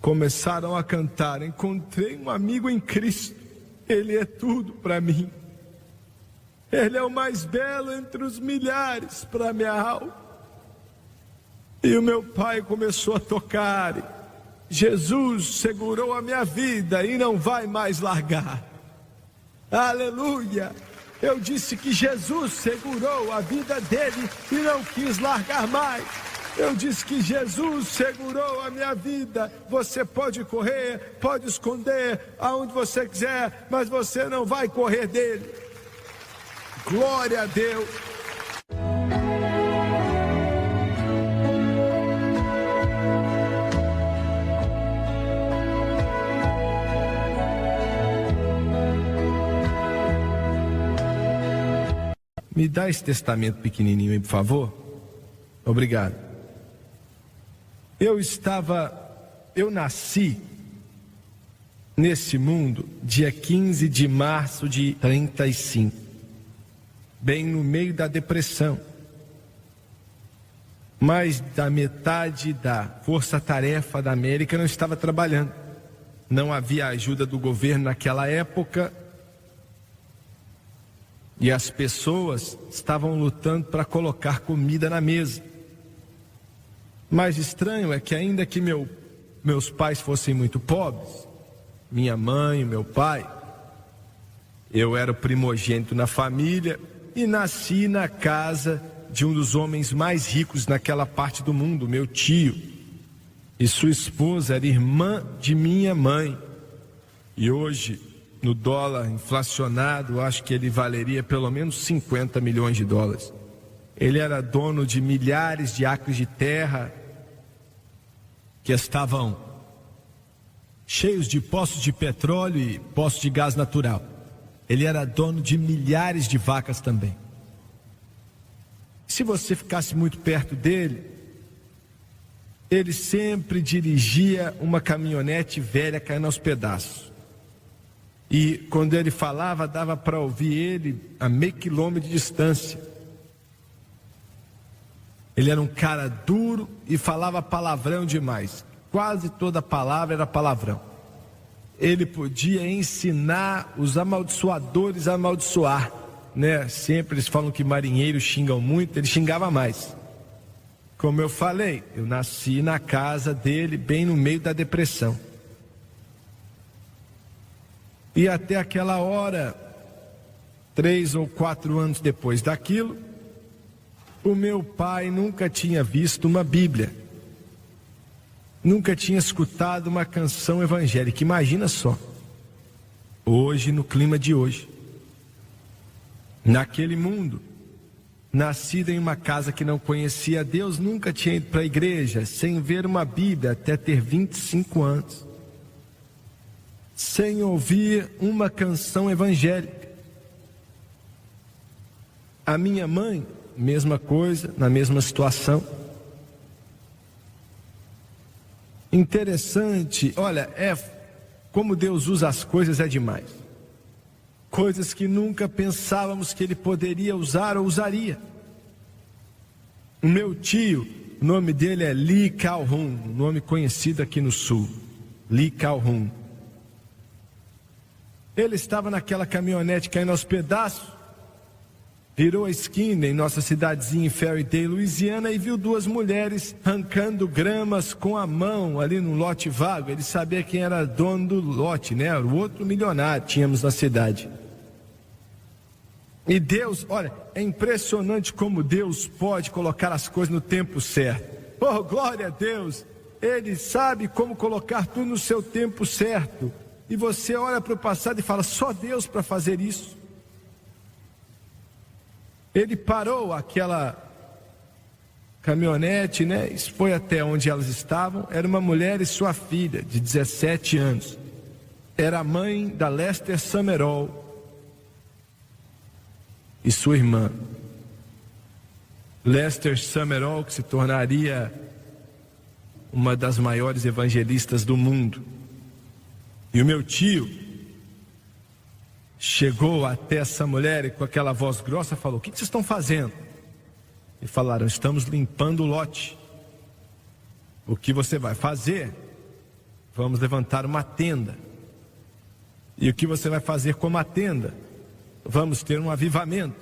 começaram a cantar: encontrei um amigo em Cristo, Ele é tudo para mim. Ele é o mais belo entre os milhares para minha alma. E o meu pai começou a tocar: Jesus segurou a minha vida e não vai mais largar. Aleluia! Eu disse que Jesus segurou a vida dele e não quis largar mais. Eu disse que Jesus segurou a minha vida. Você pode correr, pode esconder aonde você quiser, mas você não vai correr dele. Glória a Deus. Me dá esse testamento pequenininho aí, por favor. Obrigado. Eu nasci nesse mundo dia 15 de março de 35, bem no meio da depressão. Mais da metade da força-tarefa da América não estava trabalhando. Não havia ajuda do governo naquela época. E as pessoas estavam lutando para colocar comida na mesa. Mais estranho é que, ainda que meus pais fossem muito pobres, minha mãe e meu pai, eu era o primogênito na família e nasci na casa de um dos homens mais ricos naquela parte do mundo, meu tio. E sua esposa era irmã de minha mãe. E hoje, no dólar inflacionado, acho que ele valeria pelo menos 50 milhões de dólares. Ele era dono de milhares de acres de terra que estavam cheios de poços de petróleo e poços de gás natural. Ele era dono de milhares de vacas também. Se você ficasse muito perto dele, ele sempre dirigia uma caminhonete velha caindo aos pedaços. E quando ele falava, dava para ouvir ele a meio quilômetro de distância. Ele era um cara duro e falava palavrão demais. Quase toda palavra era palavrão. Ele podia ensinar os amaldiçoadores a amaldiçoar, né? Sempre eles falam que marinheiros xingam muito, ele xingava mais. Como eu falei, eu nasci na casa dele, bem no meio da depressão. E até aquela hora, 3 ou 4 anos depois daquilo, o meu pai nunca tinha visto uma Bíblia, nunca tinha escutado uma canção evangélica. Imagina só, hoje, no clima de hoje, naquele mundo, nascido em uma casa que não conhecia Deus, nunca tinha ido para a igreja, sem ver uma Bíblia até ter 25 anos. Sem ouvir uma canção evangélica. A minha mãe, mesma coisa, na mesma situação. Interessante, olha, como Deus usa as coisas, é demais. Coisas que nunca pensávamos que Ele poderia usar ou usaria. O meu tio, o nome dele é Lee Calhoun, um nome conhecido aqui no sul, Lee Calhoun. Ele estava naquela caminhonete caindo aos pedaços, virou a esquina em nossa cidadezinha em Ferrydale, Louisiana, e viu 2 mulheres arrancando gramas com a mão ali no lote vago. Ele sabia quem era dono do lote, né? Era o outro milionário que tínhamos na cidade. E Deus, olha, é impressionante como Deus pode colocar as coisas no tempo certo. Oh, glória a Deus! Ele sabe como colocar tudo no seu tempo certo. E você olha para o passado e fala: só Deus para fazer isso. Ele parou aquela caminhonete, né? Foi até onde elas estavam. Era uma mulher e sua filha de 17 anos. Era a mãe da Lester Summerall e sua irmã. Lester Summerall, que se tornaria uma das maiores evangelistas do mundo. E o meu tio chegou até essa mulher e com aquela voz grossa falou: o que vocês estão fazendo? E falaram: estamos limpando o lote. O que você vai fazer vamos levantar uma tenda. E o que você vai fazer com uma tenda? Vamos ter um avivamento.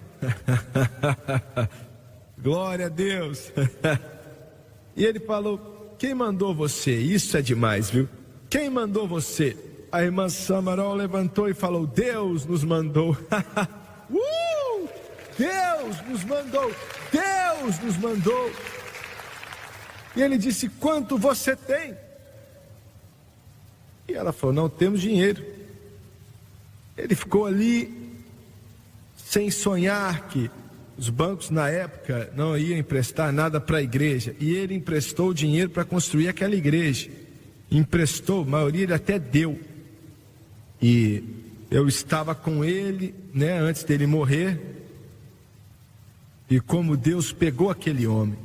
Glória a Deus. E ele falou: quem mandou você? Isso é demais, viu? Quem mandou você? A irmã Samarol levantou e falou: Deus nos mandou. Deus nos mandou. Deus nos mandou. E ele disse: quanto você tem? E ela falou: não temos dinheiro. Ele ficou ali sem sonhar que os bancos na época não iam emprestar nada para a igreja. E ele emprestou dinheiro para construir aquela igreja. Emprestou, a maioria ele até deu. E eu estava com ele, né, antes dele morrer. E como Deus pegou aquele homem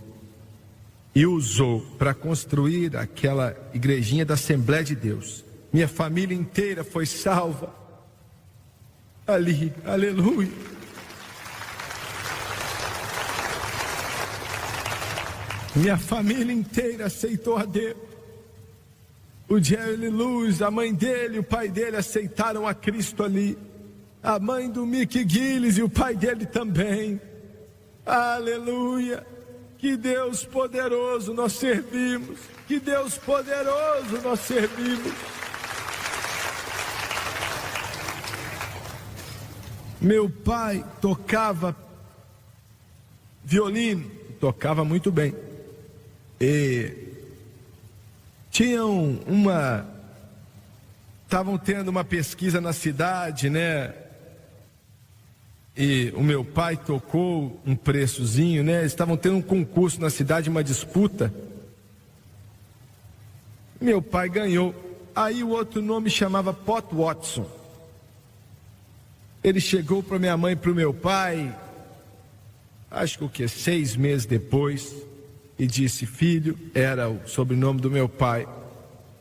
e usou para construir aquela igrejinha da Assembleia de Deus. Minha família inteira foi salva ali, aleluia. Minha família inteira aceitou a Deus. O Jerry Luz, a mãe dele, o pai dele aceitaram a Cristo ali. A mãe do Mickey Gillis e o pai dele também. Aleluia. Que Deus poderoso nós servimos. Que Deus poderoso nós servimos. Meu pai tocava violino, tocava muito bem. E tinham estavam tendo uma pesquisa na cidade, né? E o meu pai tocou um preçozinho, né? Estavam tendo um concurso na cidade, uma disputa. Meu pai ganhou. Aí o outro nome chamava Pot Watson. Ele chegou para minha mãe e para o meu pai, acho que 6 meses depois, e disse: filho, era o sobrenome do meu pai.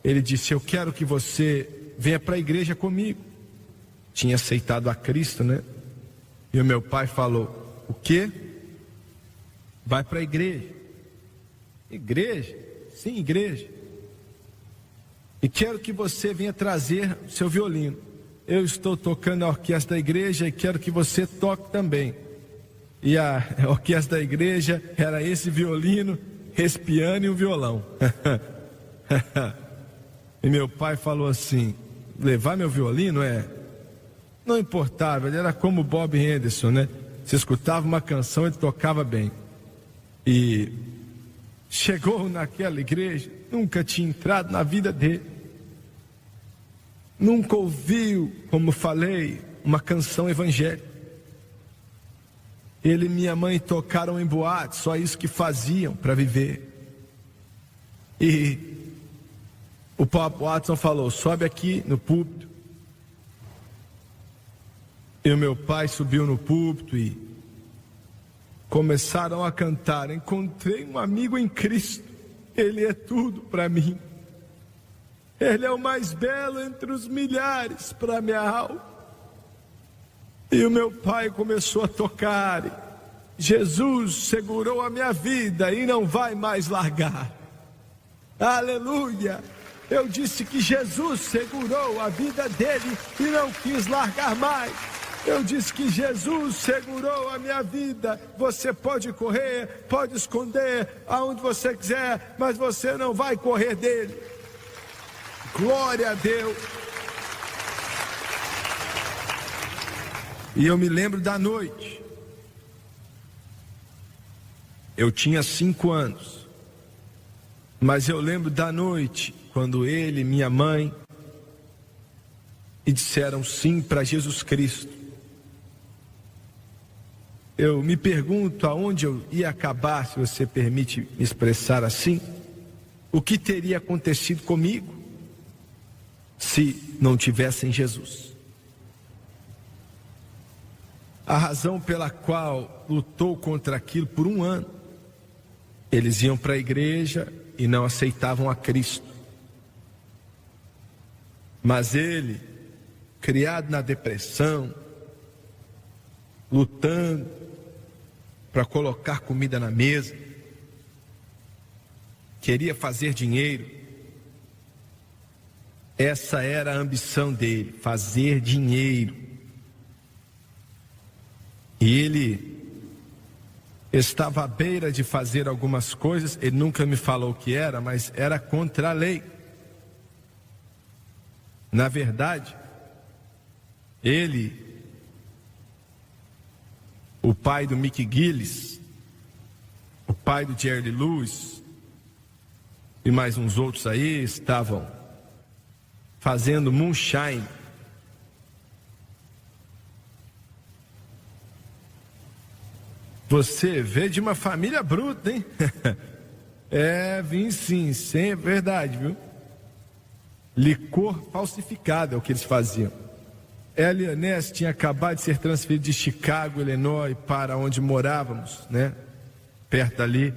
Ele disse: eu quero que você venha para a igreja comigo. Tinha aceitado a Cristo, né? E o meu pai falou: o quê? Vai para a igreja. Igreja? Sim, igreja. E quero que você venha trazer o seu violino. Eu estou tocando a orquestra da igreja e quero que você toque também. E a orquestra da igreja era esse violino, esse piano e um violão. E meu pai falou assim: levar meu violino não importava, ele era como Bob Henderson, né? Você escutava uma canção, ele tocava bem. E chegou naquela igreja, nunca tinha entrado na vida dele. Nunca ouviu, como falei, uma canção evangélica. Ele e minha mãe tocaram em boate, só isso que faziam para viver. E o Pop Watson falou: sobe aqui no púlpito. E o meu pai subiu no púlpito e começaram a cantar: encontrei um amigo em Cristo, ele é tudo para mim. Ele é o mais belo entre os milhares para minha alma. E o meu pai começou a tocar. Jesus segurou a minha vida e não vai mais largar. Aleluia. Eu disse que Jesus segurou a vida dele e não quis largar mais. Eu disse que Jesus segurou a minha vida. Você pode correr, pode esconder aonde você quiser, mas você não vai correr dele. Glória a Deus. E eu me lembro da noite. Eu tinha 5 anos. Mas eu lembro da noite, quando ele e minha mãe e disseram sim para Jesus Cristo. Eu me pergunto aonde eu ia acabar, se você permite me expressar assim. O que teria acontecido comigo se não tivessem Jesus? A razão pela qual lutou contra aquilo por 1 ano. Eles iam para a igreja e não aceitavam a Cristo. Mas ele, criado na depressão, lutando para colocar comida na mesa, queria fazer dinheiro, Essa era a ambição dele, fazer dinheiro. E ele estava à beira de fazer algumas coisas, ele nunca me falou o que era, mas era contra a lei. Na verdade, ele, o pai do Mick Gillis, o pai do Jerry Lewis e mais uns outros aí estavam fazendo moonshine. Você veio de uma família bruta, hein? Vim sim, é verdade, viu? Licor falsificado é o que eles faziam. Elliot Ness tinha acabado de ser transferido de Chicago, Illinois, para onde morávamos, né? Perto dali.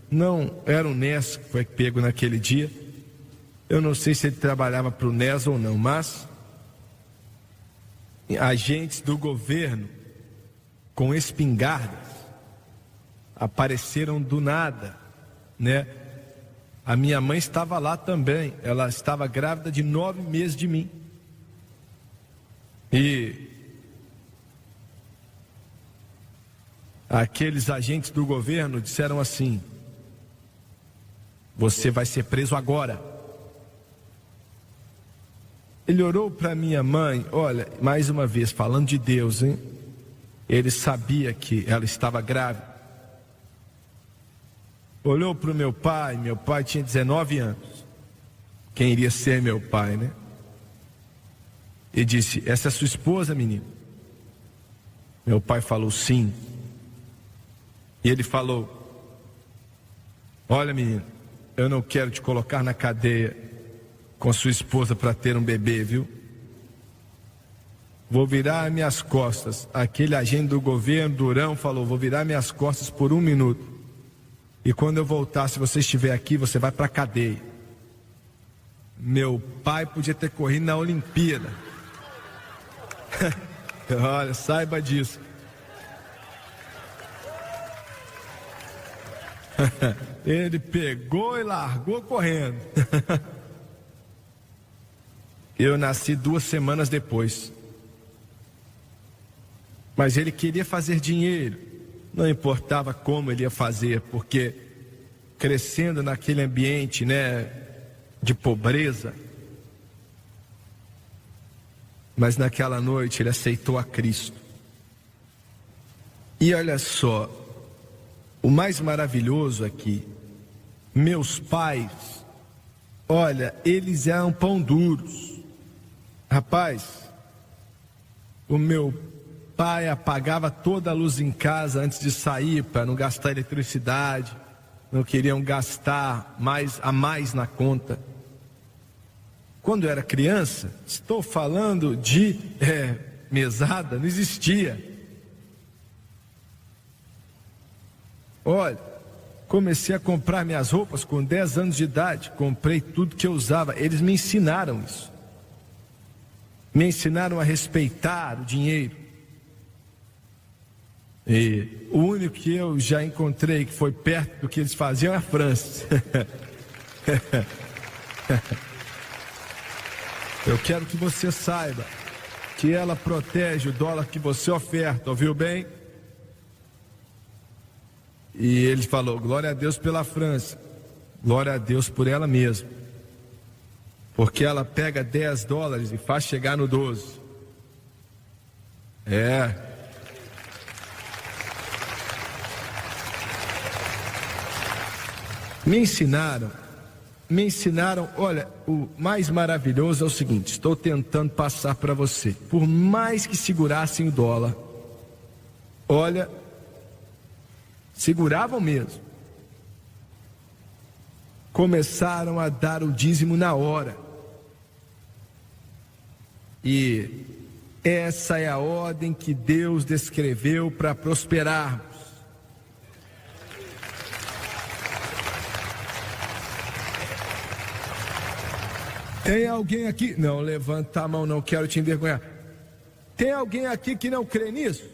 Não era o Ness que foi pego naquele dia. Eu não sei se ele trabalhava para o Ness ou não, mas agentes do governo com espingardas apareceram do nada, né? A minha mãe estava lá também. Ela estava grávida de 9 meses de mim. E aqueles agentes do governo disseram assim: você vai ser preso agora. Ele orou para minha mãe. Olha, mais uma vez, falando de Deus, hein? Ele sabia que ela estava grávida. Olhou para o meu pai tinha 19 anos. Quem iria ser meu pai, né? E disse: essa é sua esposa, menino? Meu pai falou sim. E ele falou: olha, menino, eu não quero te colocar na cadeia com sua esposa para ter um bebê, viu? Vou virar minhas costas. Aquele agente do governo, Durão, falou: vou virar minhas costas por 1 minuto. E quando eu voltar, se você estiver aqui, você vai para a cadeia. Meu pai podia ter corrido na Olimpíada. Olha, saiba disso. Ele pegou e largou correndo. Eu nasci 2 semanas depois. Mas ele queria fazer dinheiro. Não importava como ele ia fazer, porque crescendo naquele ambiente, né, de pobreza. Mas naquela noite ele aceitou a Cristo. E olha só, o mais maravilhoso aqui, meus pais, olha, eles eram pão duros. Rapaz, o meu pai apagava toda a luz em casa antes de sair para não gastar eletricidade. Não queriam gastar a mais na conta. Quando eu era criança, estou falando de mesada, não existia. Olha, comecei a comprar minhas roupas com 10 anos de idade. Comprei tudo que eu usava. Eles me ensinaram isso. Me ensinaram a respeitar o dinheiro. E o único que eu já encontrei que foi perto do que eles faziam é a França. Eu quero que você saiba que ela protege o dólar que você oferta, ouviu bem? E ele falou: glória a Deus pela França, glória a Deus por ela mesma, porque ela pega 10 dólares e faz chegar no 12. Me ensinaram, olha, o mais maravilhoso é o seguinte, estou tentando passar para você. Por mais que segurassem o dólar, olha, seguravam mesmo. Começaram a dar o dízimo na hora. E essa é a ordem que Deus descreveu para prosperarmos. Tem alguém aqui? Não, levanta a mão, não quero te envergonhar. Tem alguém aqui que não crê nisso?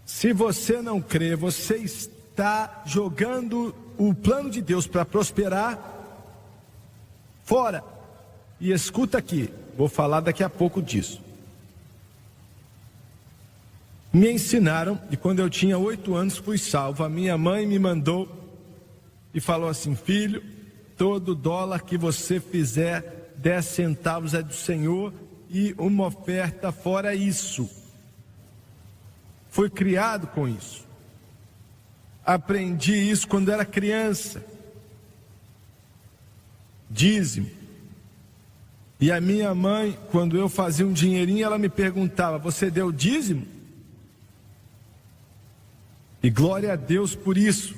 Se você não crê, você está jogando o plano de Deus para prosperar fora. E escuta aqui, vou falar daqui a pouco disso. Me ensinaram, e quando eu tinha 8 anos fui salvo. A minha mãe me mandou e falou assim: filho, todo dólar que você fizer, 10 centavos é do Senhor, e uma oferta fora isso. Fui criado com isso. Aprendi isso quando era criança. Dízimo. E a minha mãe, quando eu fazia um dinheirinho, ela me perguntava: você deu dízimo? E glória a Deus por isso.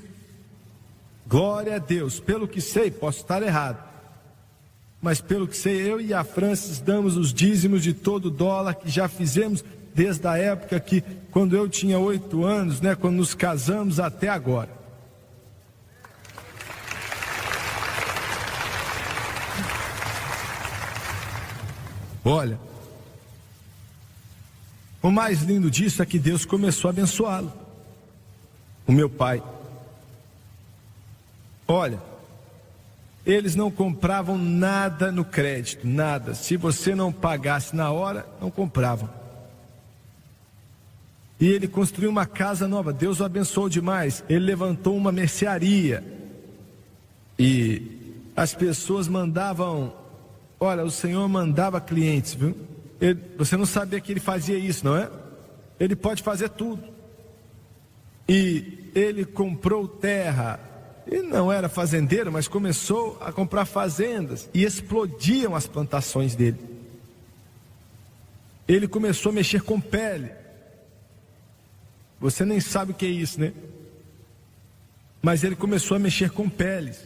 Glória a Deus. Pelo que sei, posso estar errado, mas pelo que sei, eu e a Francis damos os dízimos de todo dólar que já fizemos desde a época que, quando eu tinha 8 anos, né, quando nos casamos, até agora. Olha, o mais lindo disso é que Deus começou a abençoá-lo, o meu pai. Olha, eles não compravam nada no crédito, nada. Se você não pagasse na hora, não compravam. E ele construiu uma casa nova, Deus o abençoou demais. Ele levantou uma mercearia. E as pessoas mandavam, olha, o Senhor mandava clientes, viu? Você não sabia que ele fazia isso, não é? Ele pode fazer tudo. E ele comprou terra. Ele não era fazendeiro, mas começou a comprar fazendas. E explodiam as plantações dele. Ele começou a mexer com pele. Você nem sabe o que é isso, né? Mas ele começou a mexer com peles.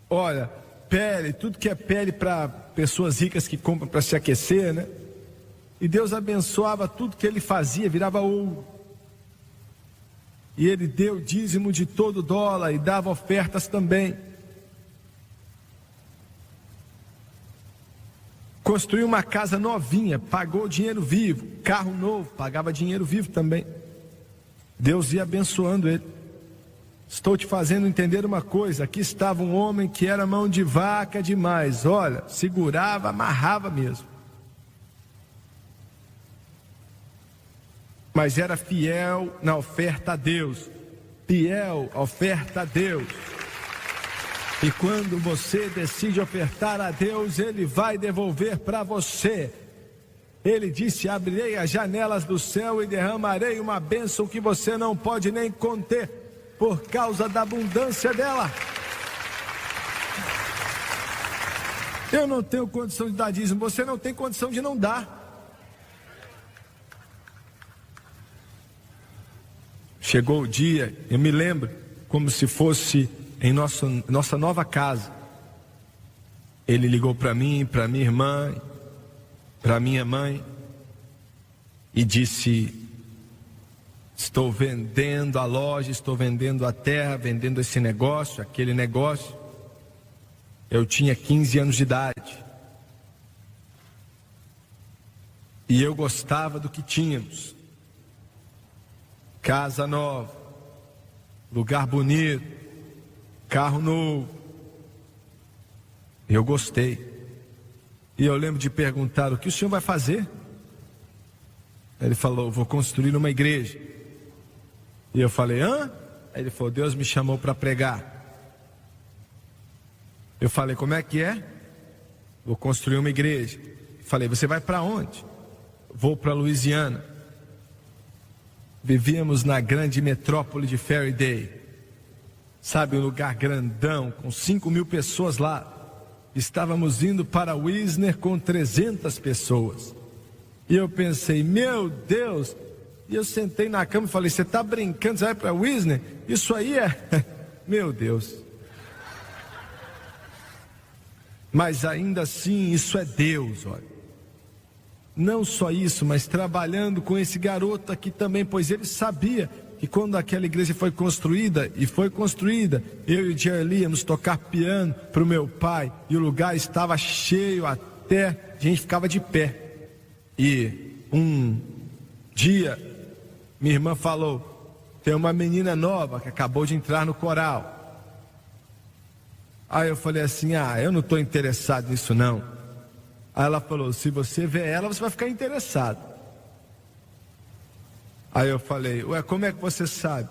Olha, pele, tudo que é pele para pessoas ricas que compram para se aquecer, né? E Deus abençoava tudo que ele fazia, virava ouro. E ele deu dízimo de todo dólar e dava ofertas também. Construiu uma casa novinha, pagou dinheiro vivo. Carro novo, pagava dinheiro vivo também. Deus ia abençoando ele. Estou te fazendo entender uma coisa: aqui estava um homem que era mão de vaca demais. Olha, segurava, amarrava mesmo. Mas era fiel na oferta a Deus. Fiel, oferta a Deus. E quando você decide ofertar a Deus, Ele vai devolver para você. Ele disse: abrirei as janelas do céu e derramarei uma bênção que você não pode nem conter, por causa da abundância dela. Eu não tenho condição de dar dízimo, você não tem condição de não dar. Chegou o dia, eu me lembro, como se fosse em nossa nova casa. Ele ligou para mim, para minha irmã, para minha mãe, e disse: estou vendendo a loja, estou vendendo a terra, vendendo esse negócio, aquele negócio. Eu tinha 15 anos de idade. E eu gostava do que tínhamos. Casa nova, lugar bonito, carro novo. Eu gostei. E eu lembro de perguntar: o que o senhor vai fazer? Ele falou: vou construir uma igreja. E eu falei: hã? Aí ele falou: Deus me chamou para pregar. Eu falei: como é que é? Vou construir uma igreja. Falei: você vai para onde? Vou para Louisiana. Vivíamos na grande metrópole de Faraday. Sabe, um lugar grandão, com 5.000 pessoas lá. Estávamos indo para Wisner com 300 pessoas. E eu pensei: meu Deus. E eu sentei na cama e falei: você está brincando, você vai para Wisner? Isso aí é... meu Deus. Mas ainda assim, isso é Deus, olha. Não só isso, mas trabalhando com esse garoto aqui também, pois ele sabia que quando aquela igreja foi construída, eu e o Jerry íamos tocar piano para o meu pai, e o lugar estava cheio até a gente ficava de pé. E um dia, minha irmã falou: tem uma menina nova que acabou de entrar no coral. Aí eu falei assim, eu não estou interessado nisso não. Aí ela falou, se você vê ela, você vai ficar interessado. Aí eu falei, ué, como é que você sabe?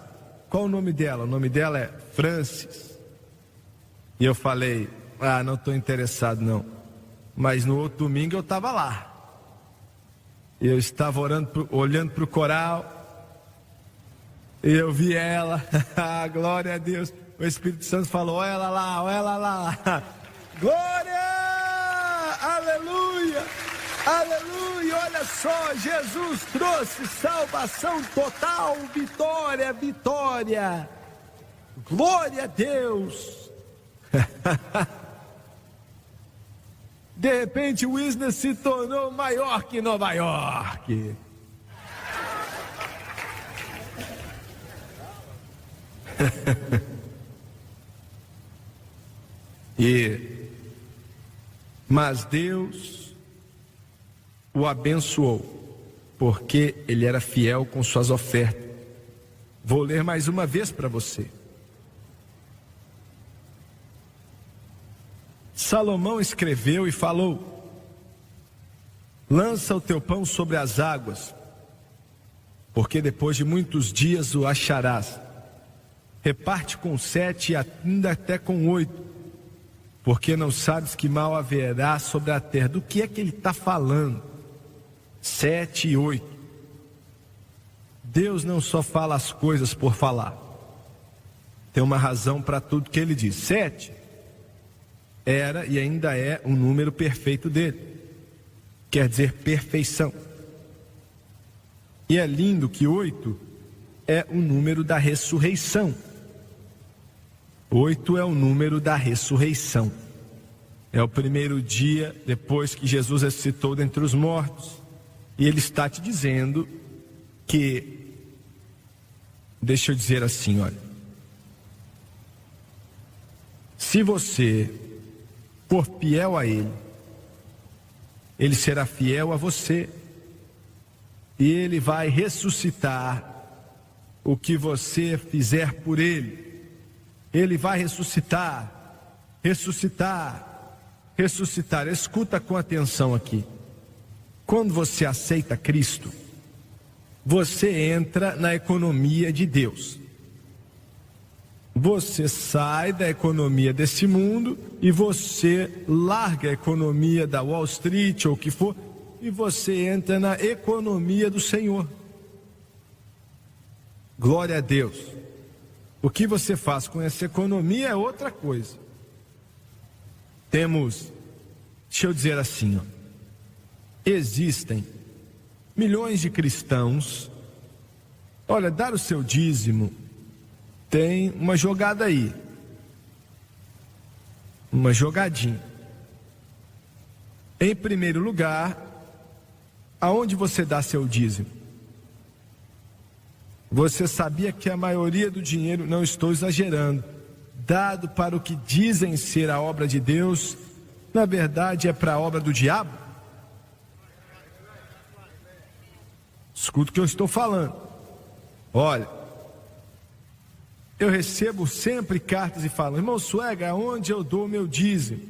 Qual o nome dela? O nome dela é Francis. E eu falei, não estou interessado não. Mas no outro domingo eu estava lá. Eu estava olhando para o coral. E eu vi ela. Glória a Deus. O Espírito Santo falou, olha ela lá, olha ela lá. Glória! Aleluia! Aleluia! Olha só, Jesus trouxe salvação total, vitória, vitória. Glória a Deus! De repente o Wisner se tornou maior que Nova York. Mas Deus o abençoou, porque ele era fiel com suas ofertas. Vou ler mais uma vez para você. Salomão escreveu e falou: lança o teu pão sobre as águas, porque depois de muitos dias o acharás. Reparte com 7 e ainda até com 8, porque não sabes que mal haverá sobre a terra. Do que é que ele está falando? 7 e 8. Deus não só fala as coisas por falar. Tem uma razão para tudo que ele diz. 7 era e ainda é o número perfeito dele. Quer dizer perfeição. E é lindo que 8 é o número da ressurreição. 8 é o número da ressurreição. É o primeiro dia depois que Jesus ressuscitou dentre os mortos. E ele está te dizendo que, deixa eu dizer assim, olha, se você for fiel a ele, ele será fiel a você. E ele vai ressuscitar o que você fizer por ele. Ele vai ressuscitar, ressuscitar, ressuscitar. Escuta com atenção aqui. Quando você aceita Cristo, você entra na economia de Deus. Você sai da economia desse mundo e você larga a economia da Wall Street ou o que for, e você entra na economia do Senhor. Glória a Deus. O que você faz com essa economia é outra coisa. Deixa eu dizer assim, existem milhões de cristãos. Olha, dar o seu dízimo tem uma jogada aí, uma jogadinha. Em primeiro lugar, aonde você dá seu dízimo? Você sabia que a maioria do dinheiro, não estou exagerando, dado para o que dizem ser a obra de Deus, na verdade é para a obra do diabo? Escuta o que eu estou falando. Olha, eu recebo sempre cartas e falam: irmão Suega, aonde eu dou o meu dízimo?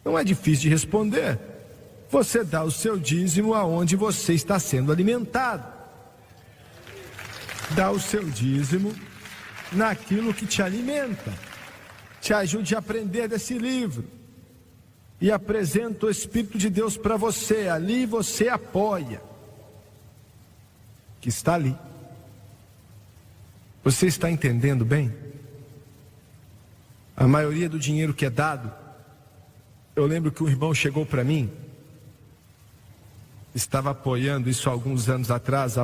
Não é difícil de responder. Você dá o seu dízimo aonde você está sendo alimentado. Dá o seu dízimo naquilo que te alimenta. Te ajude a aprender desse livro. E apresenta o Espírito de Deus para você. Ali você apoia. Que está ali. Você está entendendo bem? A maioria do dinheiro que é dado, eu lembro que um irmão chegou para mim, estava apoiando isso há alguns anos atrás,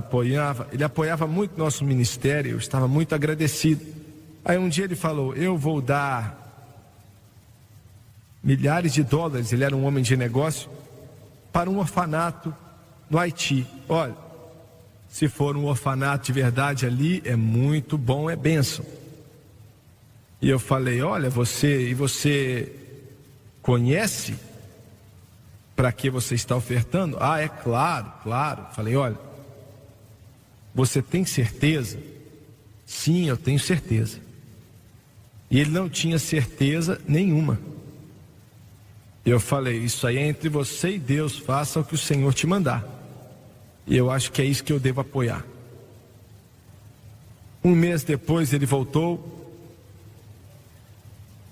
ele apoiava muito nosso ministério, eu estava muito agradecido. Aí um dia ele falou: eu vou dar milhares de dólares, ele era um homem de negócio, para um orfanato no Haiti. Olha, se for um orfanato de verdade ali, é muito bom, é bênção. E eu falei: olha, você conhece para que você está ofertando? Ah, é claro, claro. Falei: olha, você tem certeza? Sim, eu tenho certeza. E ele não tinha certeza nenhuma. Eu falei, isso aí é entre você e Deus, faça o que o Senhor te mandar. E eu acho que é isso que eu devo apoiar. Um mês depois ele voltou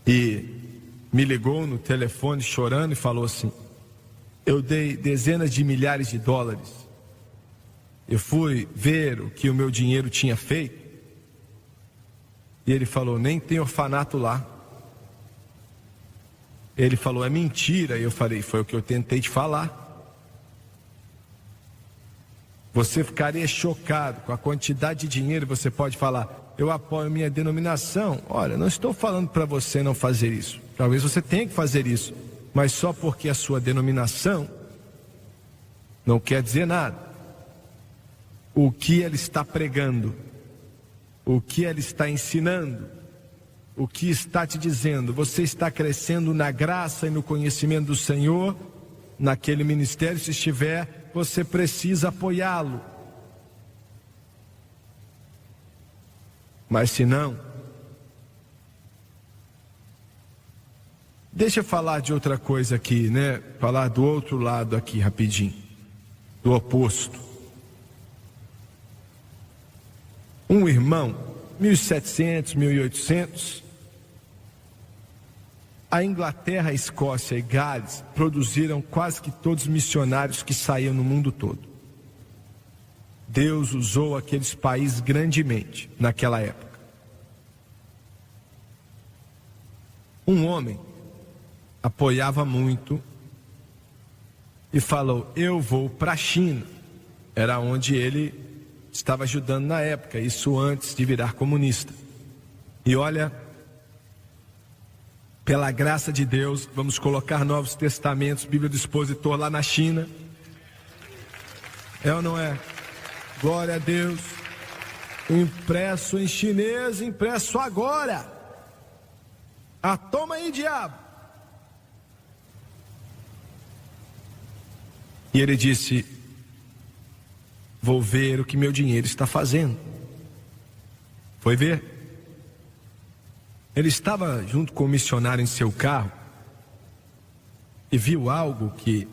e me ligou no telefone chorando e falou assim: eu dei dezenas de milhares de dólares. Eu fui ver o que o meu dinheiro tinha feito. E ele falou, nem tem orfanato lá. Ele falou, é mentira. E eu falei, foi o que eu tentei te falar. Você ficaria chocado com a quantidade de dinheiro. Você pode falar, eu apoio minha denominação. Olha, não estou falando para você não fazer isso. Talvez você tenha que fazer isso, mas só porque a sua denominação não quer dizer nada. O que ela está pregando, o que ela está ensinando, o que está te dizendo, você está crescendo na graça e no conhecimento do Senhor, naquele ministério. Se estiver, você precisa apoiá-lo. Mas se não, deixa eu falar de outra coisa aqui, né? Falar do outro lado aqui rapidinho, do oposto. Um irmão, 1700, 1800, a Inglaterra, a Escócia e Gales produziram quase que todos os missionários que saíam no mundo todo. Deus usou aqueles países grandemente naquela época. Um homem apoiava muito e falou, eu vou para a China. Era onde ele estava ajudando na época, isso antes de virar comunista. E olha, pela graça de Deus, vamos colocar Novos Testamentos, Bíblia do Expositor lá na China. É ou não é? Glória a Deus. Impresso em chinês, impresso agora. Ah, toma aí, diabo. E ele disse, vou ver o que meu dinheiro está fazendo. Foi ver. Ele estava junto com o missionário em seu carro e viu algo que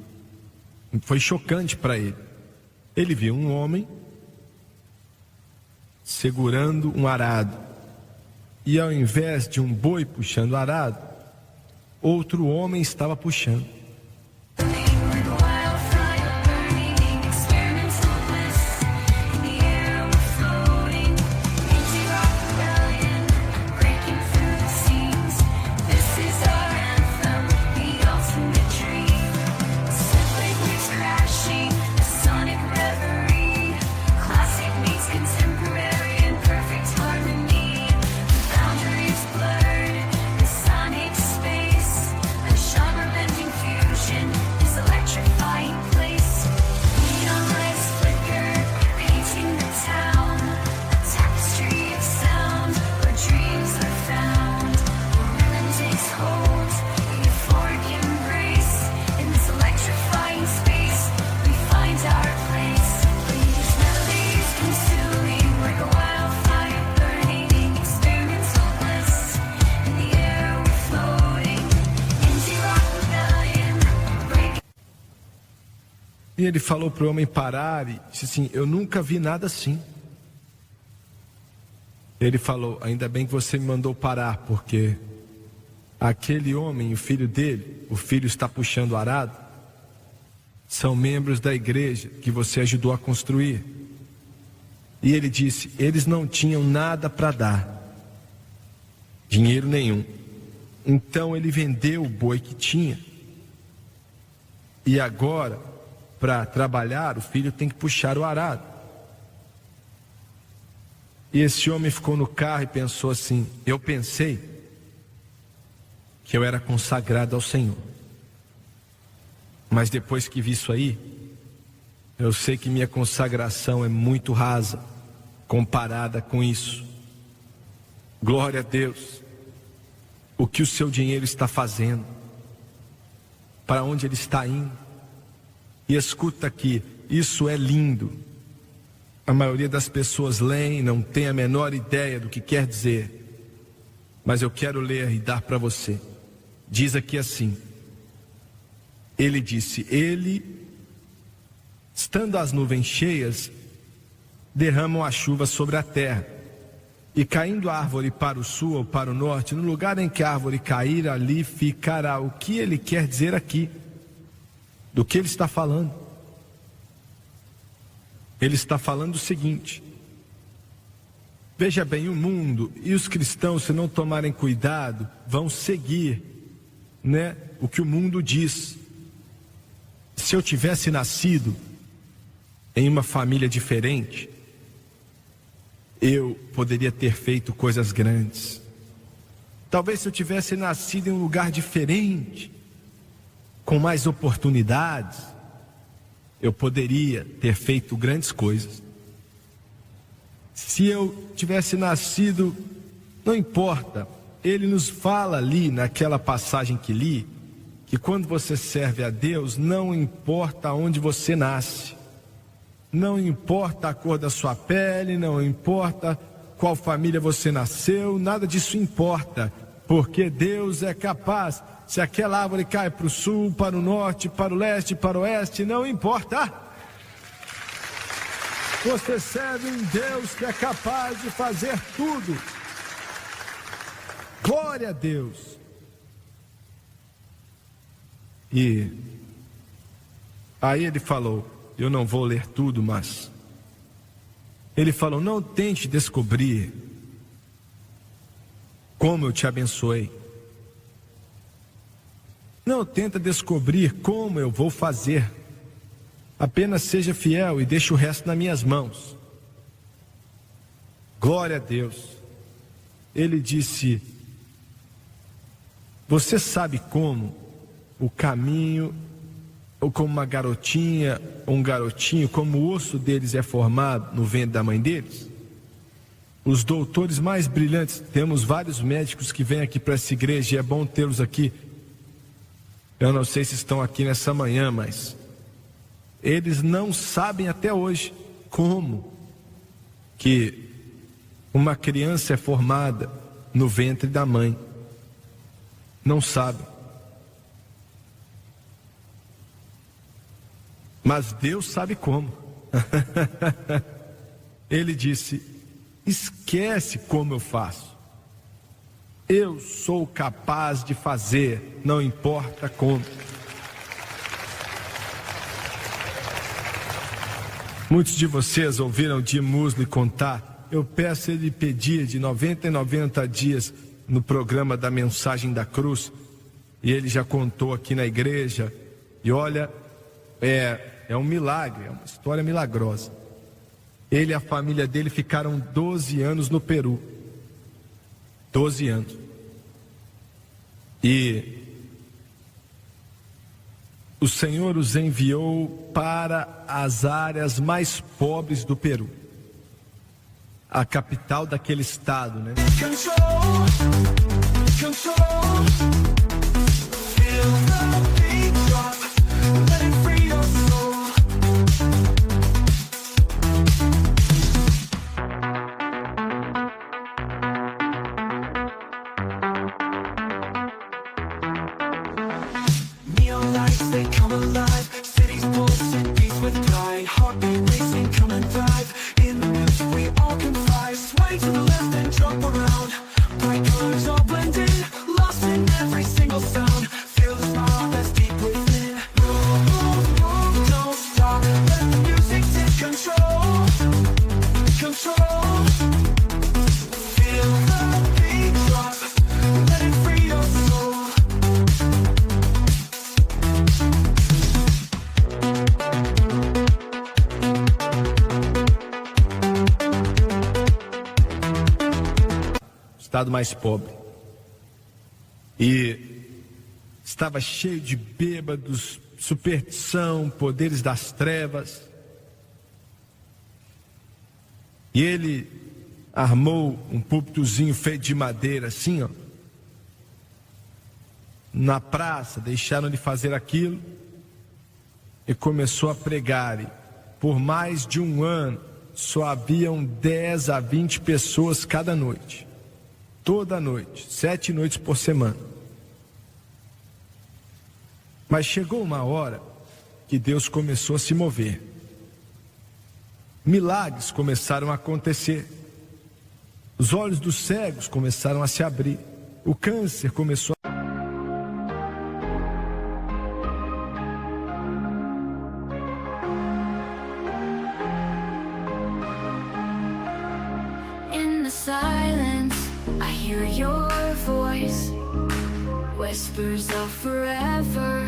foi chocante para ele. Ele viu um homem segurando um arado, e ao invés de um boi puxando o arado, outro homem estava puxando. E ele falou para o homem parar e disse assim, eu nunca vi nada assim. Ele falou, ainda bem que você me mandou parar, porque aquele homem, o filho dele, o filho está puxando o arado, são membros da igreja que você ajudou a construir. E ele disse, eles não tinham nada para dar, dinheiro nenhum. Então ele vendeu o boi que tinha. E agora, para trabalhar, o filho tem que puxar o arado. E esse homem ficou no carro e pensou assim, eu pensei que eu era consagrado ao Senhor, mas depois que vi isso aí, eu sei que minha consagração é muito rasa comparada com isso. Glória a Deus. O que o seu dinheiro está fazendo, para onde ele está indo. E escuta aqui, isso é lindo. A maioria das pessoas leem, não tem a menor ideia do que quer dizer. mas eu quero ler e dar para você. Diz aqui assim: ele disse, estando as nuvens cheias, derramam a chuva sobre a terra, e caindo a árvore para o sul ou para o norte, no lugar em que a árvore cair, ali ficará. O que ele quer dizer aqui? Do que ele está falando? Ele está falando o seguinte: veja bem, o mundo e os cristãos, se não tomarem cuidado, vão seguir, o que o mundo diz. Se eu tivesse nascido em uma família diferente, eu poderia ter feito coisas grandes. Talvez se eu tivesse nascido em um lugar diferente, com mais oportunidades, eu poderia ter feito grandes coisas. Se eu tivesse nascido, não importa. Ele nos fala ali naquela passagem que li, que quando você serve a Deus, não importa onde você nasce, não importa a cor da sua pele, não importa qual família você nasceu, nada disso importa, porque Deus é capaz. Se aquela árvore cai para o sul, para o norte, para o leste, para o oeste, não importa. Você serve um Deus que é capaz de fazer tudo. Glória a Deus. E aí ele falou, eu não vou ler tudo, mas ele falou, não tente descobrir como eu te abençoei. Não tenta descobrir como eu vou fazer. Apenas seja fiel e deixe o resto nas minhas mãos. Glória a Deus. Ele disse, você sabe como o caminho, ou como uma garotinha, ou um garotinho, como o osso deles é formado no ventre da mãe deles? Os doutores mais brilhantes, temos vários médicos que vêm aqui para essa igreja, e é bom tê-los aqui. Eu não sei se estão aqui nessa manhã, mas eles não sabem até hoje como que uma criança é formada no ventre da mãe. Não sabem. Mas Deus sabe como. Ele disse, esquece como eu faço. Eu sou capaz de fazer, não importa como. Muitos de vocês ouviram Jim Moseley contar. Eu peço ele pedir de 90 em 90 dias no programa da Mensagem da Cruz. E ele já contou aqui na igreja. E olha, é um milagre, é uma história milagrosa. Ele e a família dele ficaram 12 anos no Peru. 12 anos. E o Senhor os enviou para as áreas mais pobres do Peru. A capital daquele estado, né? They come alive, cities pulsing, beats with pride, heartbeat racing, come and thrive. In the music we all can fly, sway to the left and jump around. Bright colors all blend in, lost in every single sound. Feel the smile that's deep within. Move, move, move, don't stop. Let the music take control, control. Feel the beat drop, let it free your soul. Estado mais pobre, e estava cheio de bêbados, superstição, poderes das trevas. E ele armou um púlpitozinho feito de madeira, assim, na praça. Deixaram de fazer aquilo e começou a pregar. E por mais de um ano só haviam 10 a 20 pessoas cada noite. toda noite, 7 noites por semana. Mas chegou uma hora que Deus começou a se mover. Milagres começaram a acontecer. Os olhos dos cegos começaram a se abrir. O câncer começou a... In the silence, I hear your voice. Whispers of forever,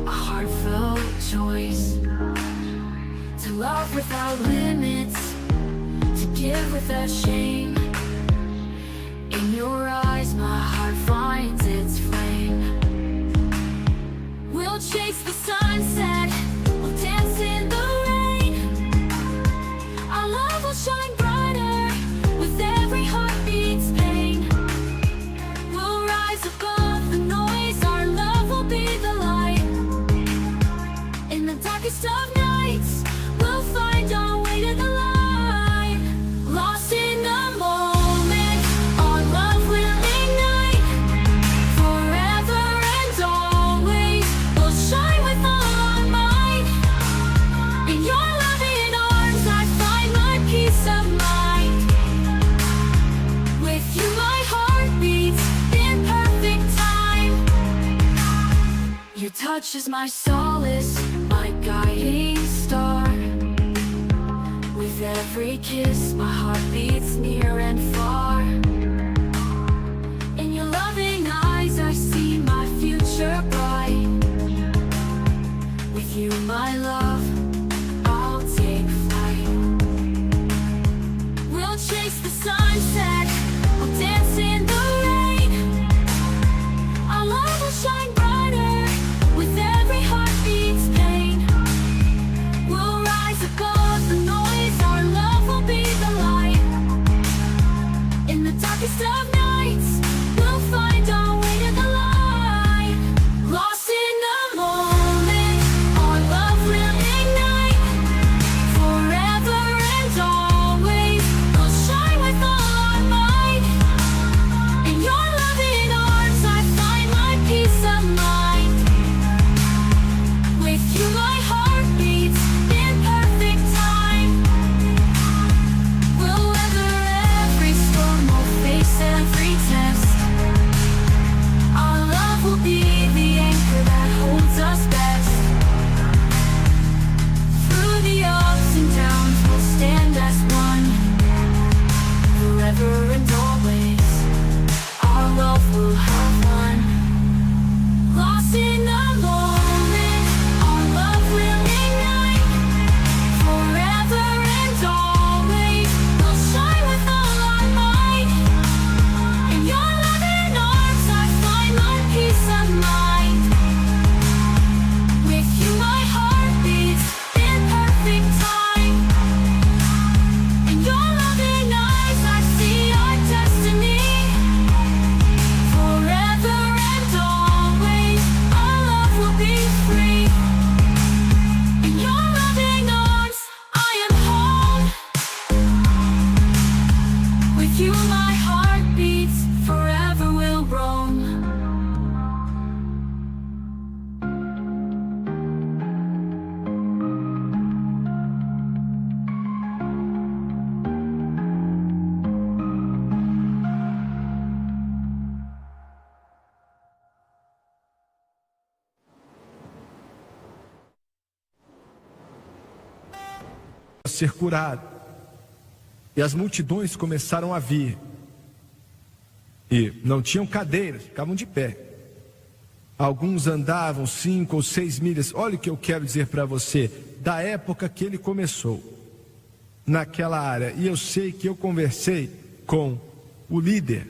a heartfelt choice. To love without limits, to give without shame. In your eyes, my heart finds its flame. We'll chase the sunset, we'll dance in the rain. Our love will shine brighter with every heartbeat's pain. We'll rise above the noise, our love will be the light. In the darkest of nights, we'll find our way to the light. Lost in the moment, our love will ignite. Forever and always, we'll shine with all our might. In your loving arms, I find my peace of mind. With you, my heart beats in perfect time. Your touch is my solace, my guiding star. With every kiss, my heart beats near and far. In your loving eyes, I see my future bright. With you, my love, I'll take flight. We'll chase the sunset, we'll dance in the rain. Our love will shine brighter with every heartbeat's pain. We'll rise above the noise, our love will be the light. In the darkest of nights, we'll find our way to the light. Lost in the moment, our love will ignite. Forever and always, we'll shine with all our might. In your loving arms, I find my peace of mind. With you, my heart beats in perfect time. We'll weather every storm, we'll face every test. Our love will be the anchor that holds us best. Through the ups and downs, we'll stand as one. Forever and always, our love will have won. Lost in the moment, our love will ignite. Forever and always, we'll shine with all our might. In your loving arms, I find my peace of mind. With you, my heart beats in perfect time. In your loving eyes, I see our destiny. Forever and always, our love will be free. In your loving arms, I am home. With you, my heart beats, forever will roam. ser curado. E as multidões começaram a vir. E não tinham cadeiras, ficavam de pé. Alguns andavam 5 ou 6 milhas. Olha o que eu quero dizer para você. Da época que ele começou, naquela área. E eu sei que eu conversei com o líder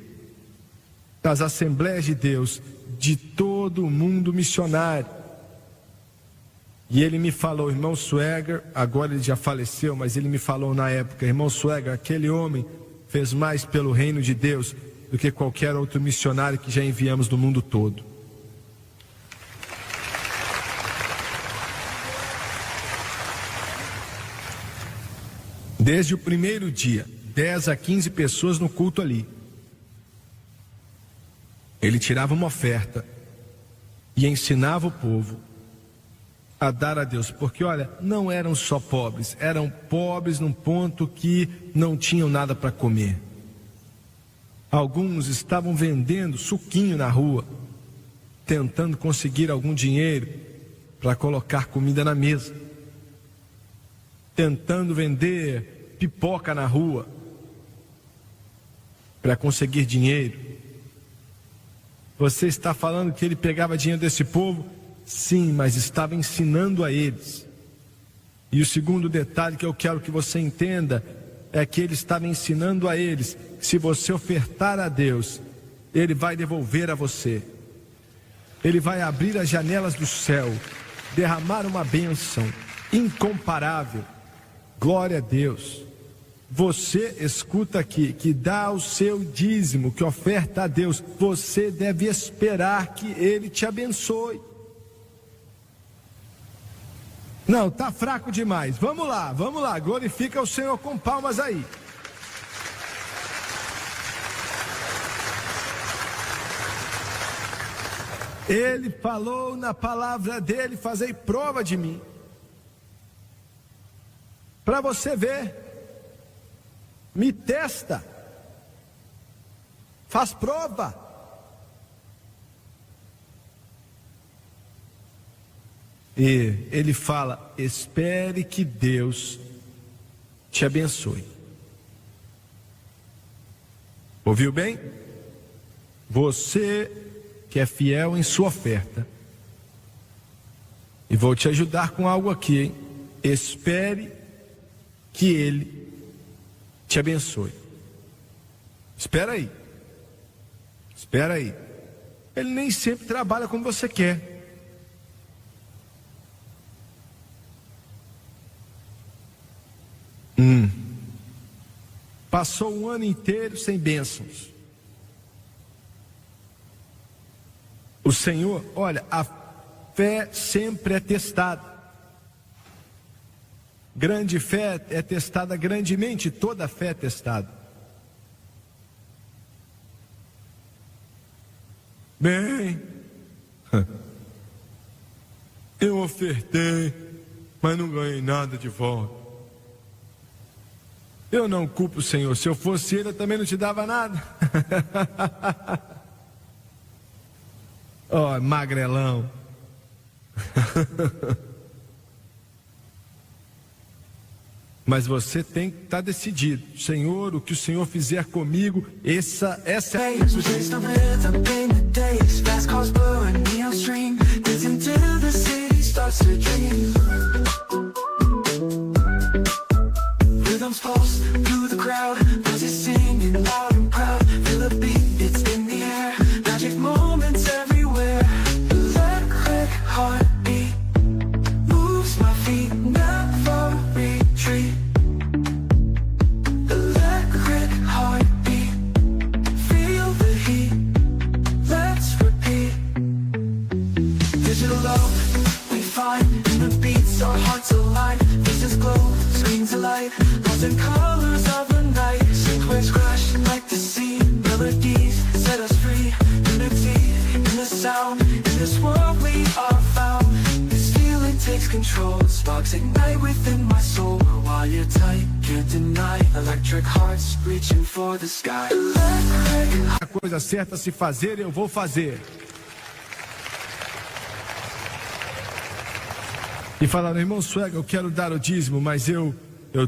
das Assembleias de Deus de todo o mundo missionário. E ele me falou, irmão Swagger, agora ele já faleceu, mas ele me falou na época, irmão Swagger, aquele homem fez mais pelo reino de Deus do que qualquer outro missionário que já enviamos no mundo todo. Desde o primeiro dia, 10 a 15 pessoas no culto ali. ele tirava uma oferta e ensinava o povo a dar a Deus, porque olha, não eram só pobres, eram pobres num ponto que não tinham nada para comer. Alguns estavam vendendo suquinho na rua, tentando conseguir algum dinheiro para colocar comida na mesa, tentando vender pipoca na rua para conseguir dinheiro. Você está falando que ele pegava dinheiro desse povo? Sim, mas estava ensinando a eles. E o segundo detalhe que eu quero que você entenda é que ele estava ensinando a eles: se você ofertar a Deus, ele vai devolver a você. Ele vai abrir as janelas do céu, derramar uma bênção incomparável. Glória a Deus. Você escuta aqui, que dá o seu dízimo, que oferta a Deus, você deve esperar que ele te abençoe. Não, está fraco demais. Vamos lá, glorifica o Senhor com palmas aí. Ele falou na palavra dele: fazei prova de mim. Para você ver. Me testa. Faz prova. E ele fala: espere que Deus te abençoe. Ouviu bem? Você que é fiel em sua oferta, e vou te ajudar com algo aqui, hein? Espere que ele te abençoe. Espera aí. Espera aí. Ele nem sempre trabalha como você quer. Passou um ano inteiro sem bênçãos. O Senhor, olha, a fé sempre é testada. Grande fé é testada grandemente, toda fé é testada. Bem, eu ofertei, mas não ganhei nada de volta. Eu não culpo o Senhor, se eu fosse ele, eu também não te dava nada. Ó, magrelão. Mas você tem que estar decidido. Senhor, o que o Senhor fizer comigo, essa é pulse through the crowd, voices singing loud and proud. Feel the beat, it's in the air. Magic moments everywhere. Electric heartbeat moves my feet, never retreat. Electric heartbeat, feel the heat. Let's repeat. Digital love we find in the beats, our hearts align. Faces glow, screens alight. And colors of the night, sync waves crash like the sea. Melodies set us free. Unity in the sound. In this world we are found. This feeling takes control. Sparks ignite within my soul. While you're tight, can't deny. Electric hearts reaching for the sky. Electric. A coisa certa a se fazer, eu vou fazer. E falaram: irmão Suega, eu quero dar o dízimo, mas eu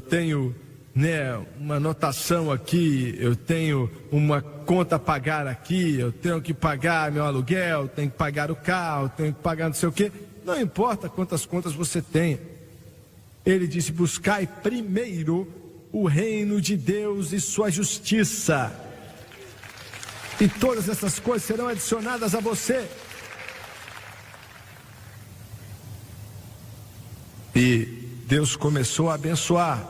tenho, né, uma anotação aqui, eu tenho uma conta a pagar aqui, eu tenho que pagar meu aluguel, tenho que pagar o carro, tenho que pagar não sei o quê. Não importa quantas contas você tem. Ele disse: buscai primeiro o reino de Deus e sua justiça, e todas essas coisas serão adicionadas a você. E Deus começou a abençoar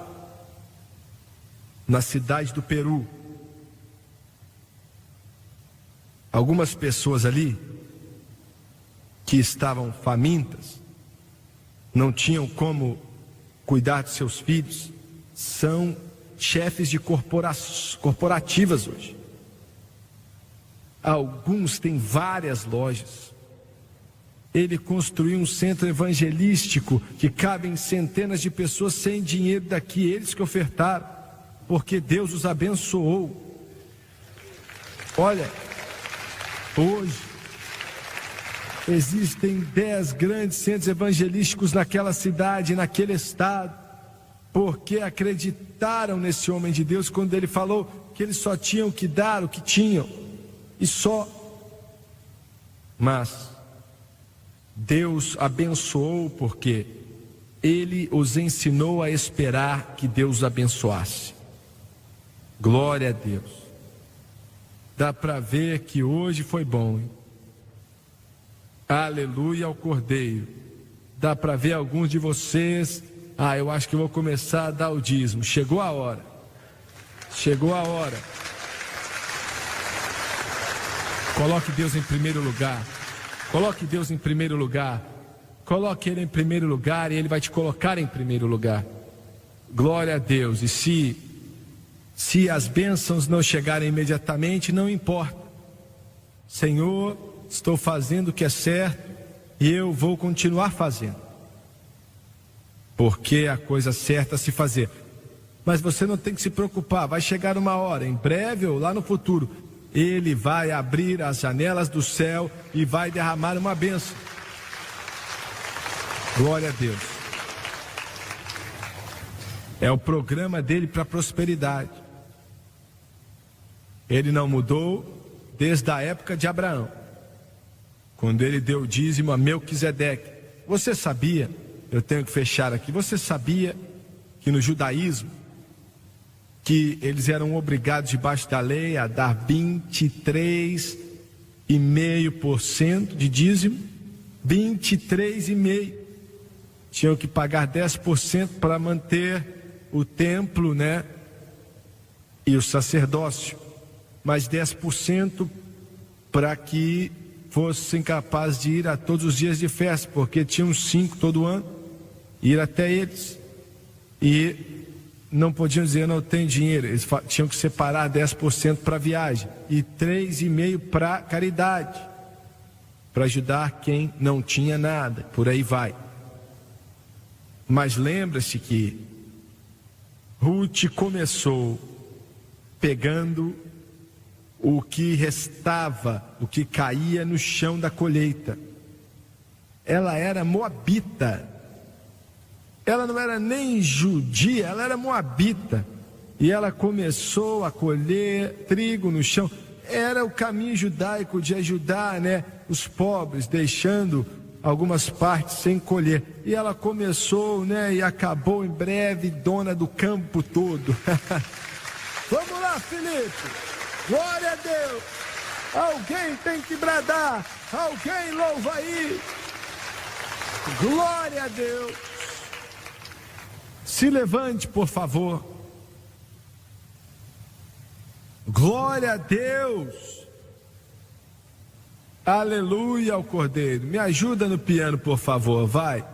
na cidade do Peru. Algumas pessoas ali que estavam famintas, não tinham como cuidar de seus filhos, são chefes de corporativas hoje. Alguns têm várias lojas. Ele construiu um centro evangelístico que cabem centenas de pessoas sem dinheiro daqui, eles que ofertaram, porque Deus os abençoou. Olha, hoje existem 10 grandes centros evangelísticos naquela cidade, naquele estado, porque acreditaram nesse homem de Deus quando ele falou que eles só tinham que dar o que tinham, e só. Mas Deus abençoou porque Ele os ensinou a esperar que Deus os abençoasse. Glória a Deus. Dá para ver que hoje foi bom, hein? Aleluia ao Cordeiro. Dá para ver alguns de vocês, eu acho que eu vou começar a dar o dízimo. Chegou a hora. Chegou a hora. Coloque Deus em primeiro lugar. Coloque Deus em primeiro lugar. Coloque Ele em primeiro lugar e Ele vai te colocar em primeiro lugar. Glória a Deus. E se as bênçãos não chegarem imediatamente, não importa. Senhor, estou fazendo o que é certo e eu vou continuar fazendo, porque é a coisa certa a se fazer. Mas você não tem que se preocupar, vai chegar uma hora, em breve ou lá no futuro, Ele vai abrir as janelas do céu e vai derramar uma bênção. Glória a Deus. É o programa dele para a prosperidade. Ele não mudou desde a época de Abraão, quando ele deu o dízimo a Melquisedeque. Você sabia, eu tenho que fechar aqui, você sabia que no judaísmo, que eles eram obrigados debaixo da lei a dar 23,5% de dízimo? 23,5%. Tinham que pagar 10% para manter o templo, né? E o sacerdócio. Mais 10% para que fossem capazes de ir a todos os dias de festa, porque tinham 5 todo ano, ir até eles. E não podiam dizer, não tenho dinheiro. Eles tinham que separar 10% para viagem e 3,5% para caridade, para ajudar quem não tinha nada, por aí vai. Mas lembra-se que Ruth começou pegando o que restava, o que caía no chão da colheita. Ela era moabita. Ela não era nem judia, ela era moabita. E ela começou a colher trigo no chão. Era o caminho judaico de ajudar, né, os pobres, deixando algumas partes sem colher. E ela começou, né, e acabou em breve dona do campo todo. Vamos lá, Felipe. Glória a Deus. Alguém tem que bradar. Alguém louva aí. Glória a Deus. Se levante, por favor. Glória a Deus. Aleluia ao Cordeiro. Me ajuda no piano, por favor, vai.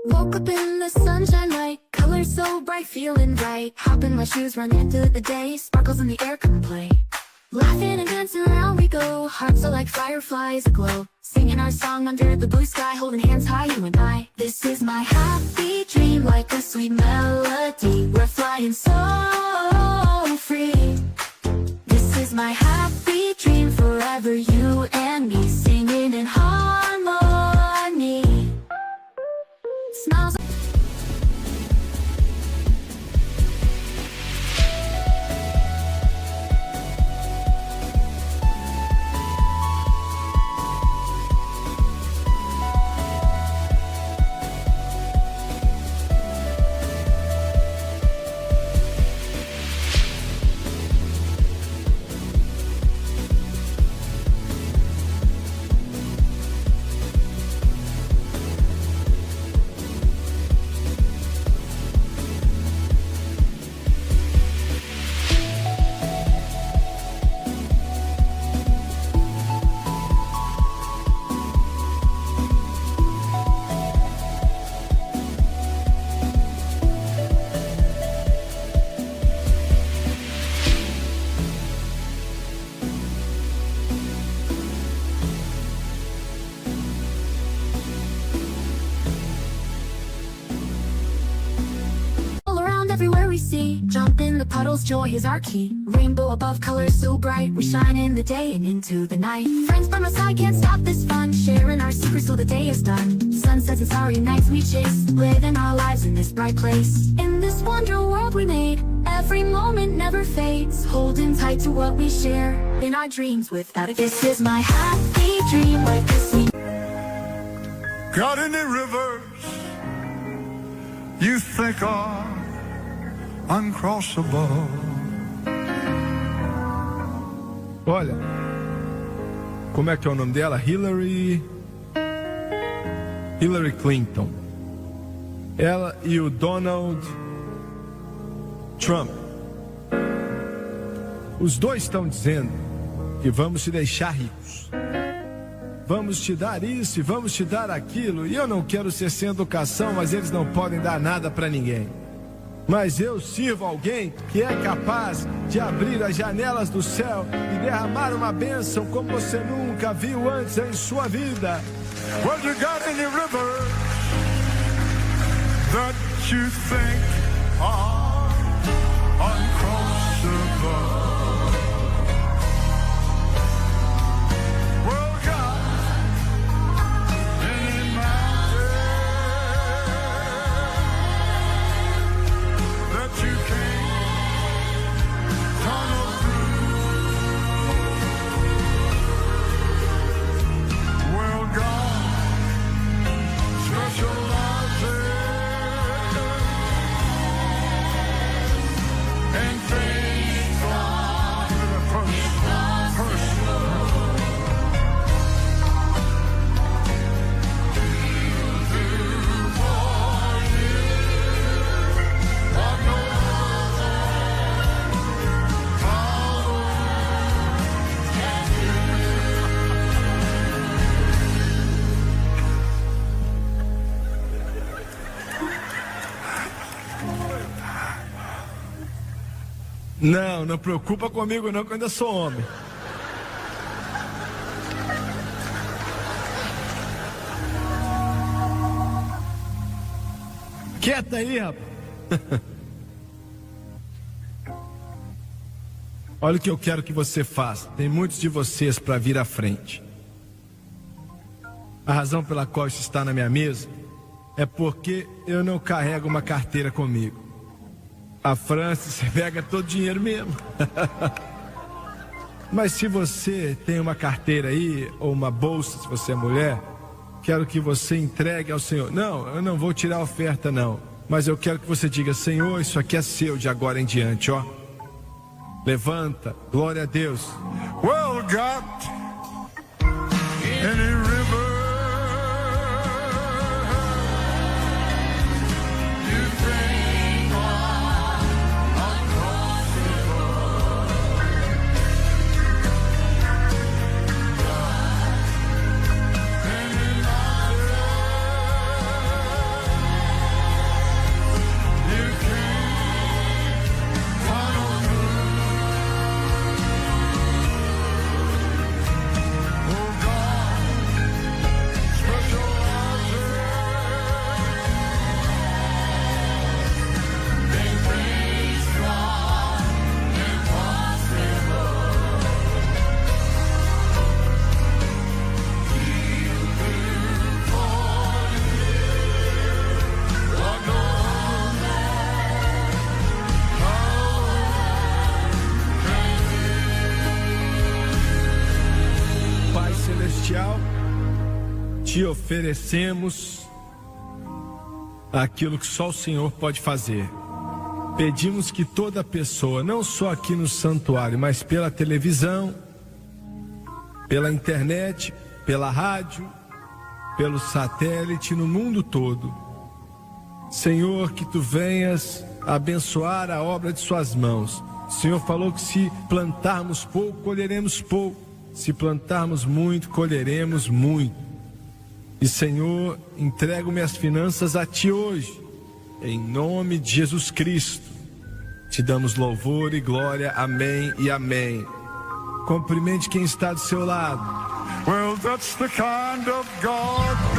Woke up in the sunshine light, colors so bright, feeling right. Hop in my shoes, run into the day, sparkles in the air, come play. Laughing and dancing around we go, hearts are like fireflies aglow. Singing our song under the blue sky, holding hands high, you and I. This is my happy dream, like a sweet melody. We're flying so free. This is my happy dream, forever you and me, singing in harmony. Smiles. knows joy is our key. Rainbow above, colors so bright. We shine in the day and into the night. Friends by my side can't stop this fun. Sharing our secrets till the day is done. Sunsets and starry nights we chase. Living our lives in this bright place. In this wonder world we made. Every moment never fades. Holding tight to what we share. In our dreams without it. This is my happy dream. Like this we Got any rivers you think are uncrossable? Olha, como é que é o nome dela? Hillary Clinton. Ela e o Donald Trump. Os dois estão dizendo que vamos te deixar ricos. Vamos te dar isso e vamos te dar aquilo. E eu não quero ser sem educação, mas eles não podem dar nada para ninguém. Mas eu sirvo alguém que é capaz de abrir as janelas do céu e derramar uma bênção como você nunca viu antes em sua vida. Well, you got any rivers that you think are uncrossable? Well, got any mountain that you can't tunnel through? Well, God specializes in things Não preocupa comigo não, que eu ainda sou homem. Quieta aí, rapaz. Olha o que eu quero que você faça. Tem muitos de vocês para vir à frente. A razão pela qual isso está na minha mesa é porque eu não carrego uma carteira comigo. A Francis pega todo o dinheiro mesmo. Mas se você tem uma carteira aí, ou uma bolsa, se você é mulher, quero que você entregue ao Senhor. Não, eu não vou tirar a oferta não, mas eu quero que você diga: Senhor, isso aqui é seu de agora em diante, ó. Levanta, glória a Deus. well got any river you think are uncrossable? Any mountain you can't tunnel through? Oh, God specializes in things from impossible. He'll do for you what no man can do. Pai Celestial, te oferecemos aquilo que só o Senhor pode fazer. Pedimos que toda pessoa, não só aqui no santuário, mas pela televisão, pela internet, pela rádio, pelo satélite, no mundo todo, Senhor, que tu venhas abençoar a obra de suas mãos. O Senhor falou que se plantarmos pouco, colheremos pouco. Se plantarmos muito, colheremos muito. E Senhor, entrego minhas finanças a Ti hoje, em nome de Jesus Cristo. Te damos louvor e glória, amém e amém. Cumprimente quem está do seu lado. Well, that's the kind of God